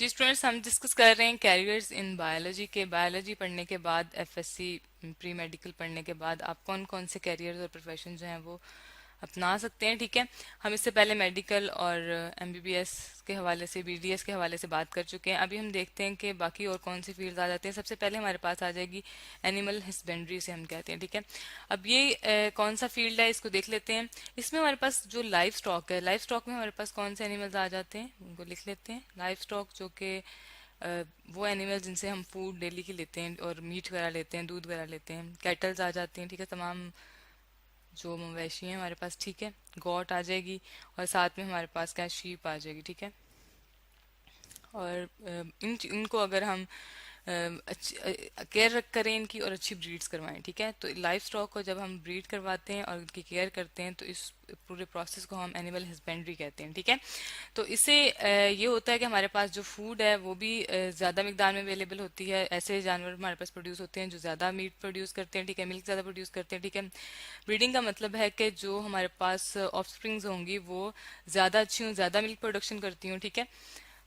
जी students, हम discuss कर रहे हैं कैरियर्स इन बायोलॉजी के। बायोलॉजी पढ़ने के बाद एफएससी प्री मेडिकल पढ़ने के बाद आप कौन कौन से कैरियर्स और प्रोफेशन जो हैं वो अपना सकते हैं। ठीक है, हम इससे पहले मेडिकल और एमबीबीएस के हवाले से, बीडीएस के हवाले से बात कर चुके हैं। अभी हम देखते हैं कि बाकी और कौन सी फील्ड आ जाते हैं। सबसे पहले हमारे पास आ जाएगी एनिमल हस्बेंड्री से हम कहते हैं। ठीक है, अब ये कौन सा फील्ड है इसको देख लेते हैं। इसमें हमारे पास जो लाइफ स्टॉक है, लाइफ स्टॉक में हमारे पास कौन से एनिमल्स आ जाते हैं उनको लिख लेते हैं। लाइफ स्टॉक जो कि वो एनिमल्स जिनसे हम फूड डेली की लेते हैं और मीट वगैरह लेते हैं, दूध वगैरह लेते हैं। कैटल्स आ जाते हैं। ठीक है, तमाम जो मवेशी हैं हमारे पास। ठीक है, गॉट आ जाएगी और साथ में हमारे पास क्या, शीप आ जाएगी। ठीक है, और इनको अगर हम अच्छी केयर करें इनकी और अच्छी ब्रीड्स करवाएं। ठीक है, तो लाइफ स्टॉक को जब हम ब्रीड करवाते हैं और उनकी केयर करते हैं तो इस पूरे प्रोसेस को हम एनिमल हस्बेंड्री कहते हैं। ठीक है, तो इससे ये होता है कि हमारे पास जो फूड है वो भी ज़्यादा मिकदार में अवेलेबल होती है। ऐसे जानवर हमारे पास प्रोड्यूस होते हैं जो ज़्यादा मीट प्रोड्यूस करते हैं। ठीक है, मिल्क ज़्यादा प्रोड्यूस करते हैं। ठीक है, ब्रीडिंग का मतलब है कि जो हमारे पास ऑफस्प्रिंग्स होंगी वो ज़्यादा अच्छी हों, ज़्यादा मिल्क प्रोडक्शन करती हूँ। ठीक है,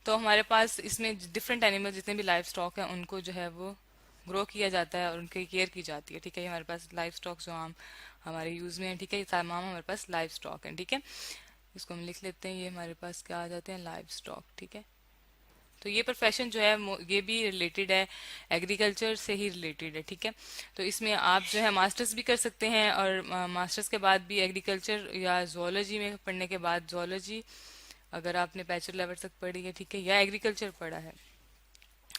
तो हमारे पास इसमें डिफरेंट एनिमल जितने भी लाइफ स्टॉक है उनको जो है वो ग्रो किया जाता है और उनकी केयर की जाती है। ठीक है, ये हमारे पास लाइफ स्टॉक जो आम हमारे यूज में है। ठीक है, ये तमाम हमारे पास लाइफ स्टॉक है। ठीक है, इसको हम लिख लेते हैं। ये हमारे पास क्या आ जाते हैं, लाइफ स्टॉक। ठीक है, तो ये प्रोफेशन जो है ये भी रिलेटेड है, एग्रीकल्चर से ही रिलेटेड है। ठीक है, तो इसमें आप जो है मास्टर्स भी कर सकते हैं और मास्टर्स के बाद भी एग्रीकल्चर या जोलॉजी में पढ़ने के बाद, जोलॉजी अगर आपने बैचलर लेवल तक पढ़ी है, ठीक है, या एग्रीकल्चर पढ़ा है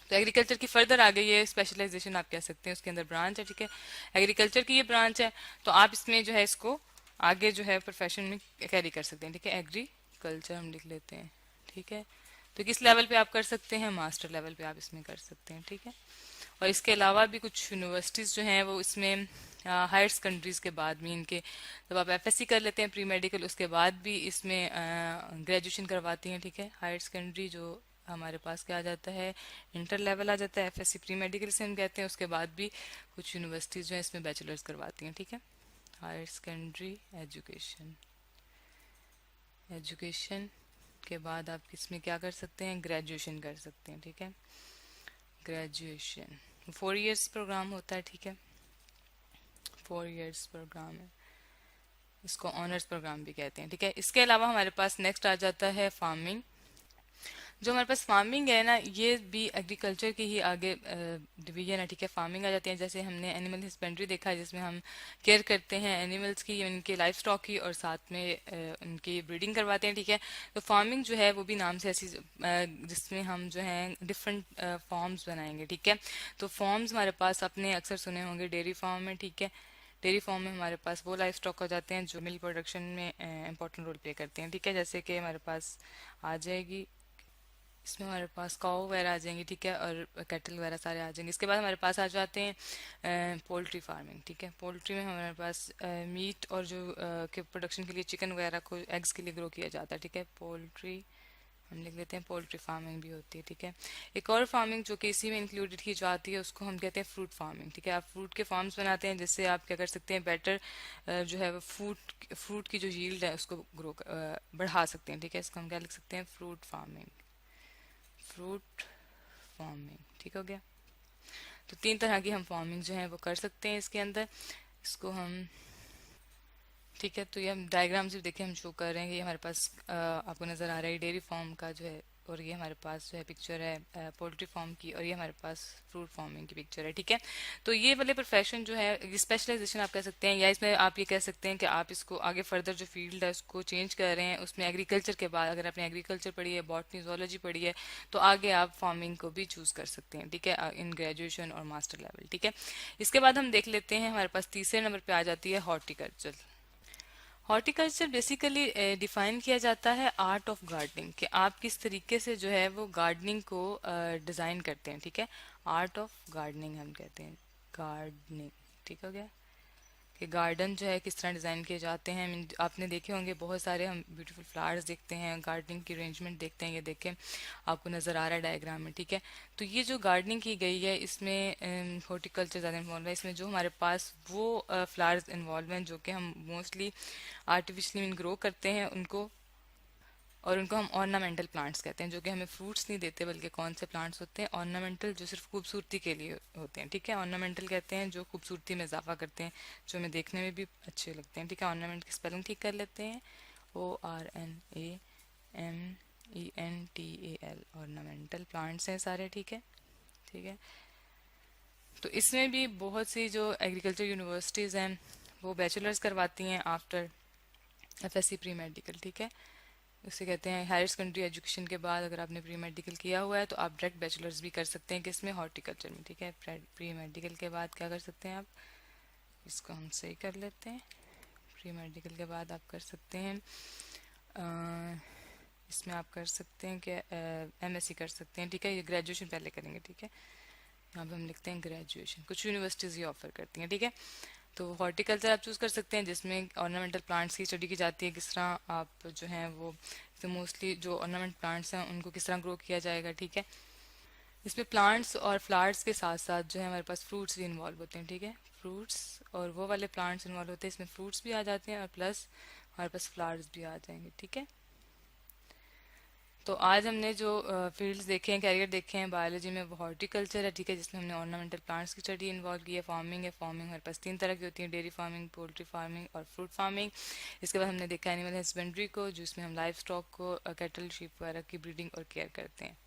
तो एग्रीकल्चर की फर्दर आगे ये स्पेशलाइजेशन आप कह सकते हैं, उसके अंदर ब्रांच है। ठीक है, एग्रीकल्चर की ये ब्रांच है, तो आप इसमें जो है इसको आगे जो है प्रोफेशन में कैरी कर सकते हैं। ठीक है, एग्रीकल्चर हम लिख लेते हैं। ठीक है, तो किस लेवल पे आप कर सकते हैं, मास्टर लेवल पे आप इसमें कर सकते हैं। ठीक है, और इसके अलावा भी कुछ यूनिवर्सिटीज जो हैं वो इसमें हायर सेकेंडरीज के बाद में इनके, जब आप एफएससी कर लेते हैं प्री मेडिकल, उसके बाद भी इसमें ग्रेजुएशन करवाती हैं। ठीक है, हायर सेकेंडरी जो हमारे पास क्या आ जाता है, इंटर लेवल आ जाता है, एफएससी प्री मेडिकल से हम कहते हैं। उसके बाद भी कुछ यूनिवर्सिटीज जो है इसमें बैचलर्स करवाती हैं। ठीक है, हायर सेकेंडरी एजुकेशन, एजुकेशन के बाद आप इसमें क्या कर सकते हैं, ग्रेजुएशन कर सकते हैं। ठीक है, ग्रेजुएशन 4 इयर्स प्रोग्राम होता है। ठीक है, 4 इयर्स प्रोग्राम है, इसको ऑनर्स प्रोग्राम भी कहते हैं। ठीक है, इसके अलावा हमारे पास नेक्स्ट आ जाता है फार्मिंग। जो हमारे पास फार्मिंग है ना, ये भी एग्रीकल्चर की ही आगे डिवीजन है। ठीक है, फार्मिंग आ जाती है, जैसे हमने एनिमल हस्बेंड्री देखा है जिसमें हम केयर करते हैं एनिमल्स की, उनके लाइफ स्टॉक की, और साथ में उनकी ब्रीडिंग करवाते हैं। ठीक है, तो फार्मिंग जो है वो भी नाम से ऐसी जिसमें हम जो है डिफरेंट फॉर्म्स बनाएंगे। ठीक है, तो फॉर्म्स हमारे पास अपने अक्सर सुने होंगे, डेयरी फार्म में। ठीक है, डेयरी फार्म में हमारे पास वो लाइफ स्टॉक हो जाते हैं जो मिल्क प्रोडक्शन में इंपॉर्टेंट रोल प्ले करते हैं। ठीक है, जैसे कि हमारे पास आ जाएगी, इसमें हमारे पास काऊ वगैरह आ जाएंगी। ठीक है, और कैटल वगैरह सारे आ जाएंगे। इसके बाद हमारे पास आ जाते हैं पोल्ट्री फार्मिंग। ठीक है, पोल्ट्री में हमारे पास मीट और जो के प्रोडक्शन के लिए चिकन वगैरह को एग्स के लिए ग्रो किया जाता है। ठीक है, पोल्ट्री हम लिख लेते हैं, पोल्ट्री फार्मिंग भी होती है। ठीक है, एक और फार्मिंग जो कि इसी में इंक्लूडेड की जाती है उसको हम कहते हैं फ्रूट फार्मिंग। ठीक है, आप फ्रूट के फार्म्स बनाते हैं जिससे आप क्या कर सकते हैं, बेटर जो है वो फ्रूट की जो यील्ड है उसको बढ़ा सकते हैं। ठीक है, इसको हम क्या लिख सकते हैं, फ्रूट फार्मिंग, फ्रूट फार्मिंग। ठीक हो गया, तो 3 तरह की हम फार्मिंग जो है वो कर सकते हैं इसके अंदर। इसको हम, ठीक है, तो ये हम डायग्राम से देखें, हम शो कर रहे हैं कि ये हमारे पास आपको नज़र आ रहा है डेयरी फार्म का जो है, और ये हमारे पास जो है पिक्चर है पोल्ट्री फार्म की, और ये हमारे पास फ्रूट फार्मिंग की पिक्चर है। ठीक है, तो ये वाले प्रोफेशन जो है स्पेशलाइजेशन आप कह सकते हैं, या इसमें आप ये कह सकते हैं कि आप इसको आगे फर्दर जो फील्ड है उसको चेंज कर रहे हैं। उसमें एग्रीकल्चर के बाद अगर आपने एग्रीकल्चर पढ़ी है, बॉटनी जोलॉजी पढ़ी है, तो आगे आप फार्मिंग को भी चूज कर सकते हैं। ठीक है, इन ग्रेजुएशन और मास्टर लेवल। ठीक है, इसके बाद हम देख लेते हैं, हमारे पास तीसरे नंबर पे आ जाती है हॉर्टिकल्चर। हॉर्टिकल्चर बेसिकली डिफाइन किया जाता है आर्ट ऑफ गार्डनिंग, कि आप किस तरीके से जो है वो गार्डनिंग को डिजाइन करते हैं। ठीक है, आर्ट ऑफ गार्डनिंग हम कहते हैं, गार्डनिंग। ठीक हो गया, कि गार्डन जो है किस तरह डिज़ाइन किए जाते हैं। आपने देखे होंगे बहुत सारे हम ब्यूटीफुल फ्लावर्स देखते हैं, गार्डनिंग की अरेंजमेंट देखते हैं, ये देखें आपको नज़र आ रहा है डायग्राम में। ठीक है, तो ये जो गार्डनिंग की गई है इसमें हॉर्टिकल्चर ज़्यादा इन्वॉल्व है। इसमें जो हमारे पास वो फ्लावर्स इन्वॉल्व हैं जो कि हम मोस्टली आर्टिफिशियली ग्रो करते हैं उनको, और उनको हम ऑर्नामेंटल प्लांट्स कहते हैं, जो कि हमें फ्रूट्स नहीं देते, बल्कि कौन से प्लांट्स होते हैं ऑर्नामेंटल, जो सिर्फ खूबसूरती के लिए होते हैं, ठीक है। ऑर्नामेंटल कहते हैं जो खूबसूरती में इजाफा करते हैं, जो हमें देखने में भी अच्छे लगते हैं, ठीक है। ऑर्नामेंट की स्पेलिंग ठीक कर लेते हैं, ORNAMENTAL, ऑर्नामेंटल प्लांट्स हैं सारे, ठीक है। ठीक है, तो इसमें भी बहुत सी जो एग्रीकल्चर यूनिवर्सिटीज़ हैं वो बैचलर्स करवाती हैं आफ्टर एफएससी प्री मेडिकल, ठीक है। उसे कहते हैं हायर सेकेंडरी एजुकेशन के बाद अगर आपने प्री मेडिकल किया हुआ है तो आप डायरेक्ट बैचलर्स भी कर सकते हैं किसमें, हॉर्टिकल्चर में, ठीक है। प्री मेडिकल के बाद क्या कर सकते हैं आप, इसको हम सही कर लेते हैं। प्री मेडिकल के बाद आप कर सकते हैं इसमें आप कर सकते हैं कि एमएससी कर सकते हैं, ठीक है। ये ग्रेजुएशन पहले करेंगे, ठीक है। यहाँ पे हम लिखते हैं ग्रेजुएशन, कुछ यूनिवर्सिटीज़ ये ऑफर करती हैं, ठीक है। तो हॉर्टिकल्चर आप चूज़ कर सकते हैं जिसमें ऑर्नामेंटल प्लांट्स की स्टडी की जाती है, किस तरह आप जो हैं वो, तो मोस्टली जो ऑर्नामेंट प्लांट्स हैं उनको किस तरह ग्रो किया जाएगा, ठीक है। इसमें प्लांट्स और फ्लावर्स के साथ साथ जो है हमारे पास फ्रूट्स भी इन्वॉल्व होते हैं, ठीक है। फ्रूट्स और वो वाले प्लांट्स इन्वॉल्व होते हैं, इसमें फ्रूट्स भी आ जाते हैं और प्लस हमारे पास फ्लावर्स भी आ जाएंगे, ठीक है। तो आज हमने जो फील्ड्स देखे हैं, कैरियर देखे हैं बायोलॉजी में, वो हॉर्टिकल्चर है, ठीक है, जिसमें हमने ऑर्नामेंटल प्लांट्स की स्टडी इन्वॉल्व की है। फार्मिंग है, फार्मिंग हमारे पास तीन तरह की होती है, डेयरी फार्मिंग, पोल्ट्री फार्मिंग और फ्रूट फार्मिंग। इसके बाद हमने देखा एनिमल हस्बेंड्री को, जिसमें हम लाइव स्टॉक को, कैटल, शीप वगैरह की ब्रीडिंग और केयर करते हैं।